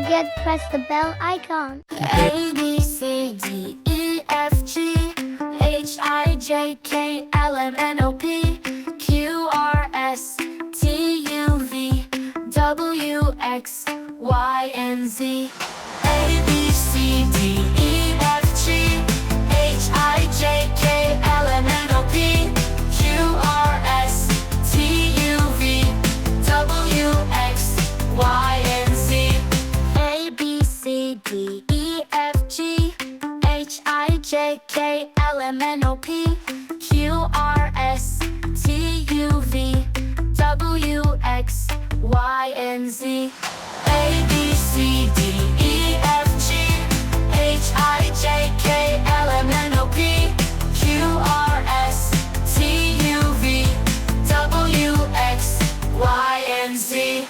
forget press the bell icon. A, B, C, D, E, F, G, H, I, J, K, L, M, N, O, P, Q, R, S, T, U, V, W, X, Y, and Z. A, B, C, D, E, F, G, H, I, J, K, L, M, N, O, P, Q, R, S, T, U, V, W, X, Y, and Z. A, B, C, D, E, F, G, H, I, J, K, L, M, N, O, P, Q, R, S, T, U, V, W, X, Y, and Z. A, B, C, D, E, F, G, H, I, J, K, L, M, N, O, P, Q, R, S, T, U, V, W, X, Y, and Z.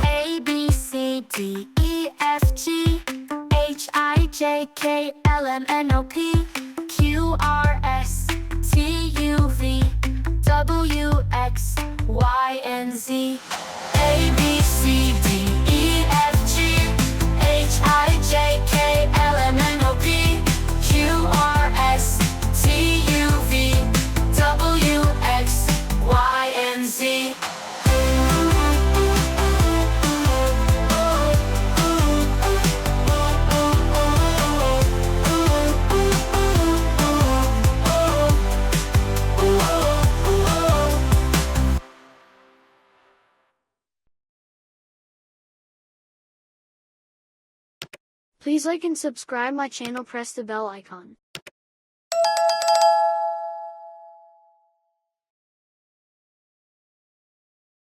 A, B, C, D, E, F, G, H, I, J, K, L, M, N, O, P, Q, R, S, T, U, V, W, X, Y, and Z. A, B, C, D, E, F, G, H, I, J, K, L, M, N, O, P, Q, R, S, T, U, V, W, X, Y, and Z. Please like and subscribe my channel, press the bell icon.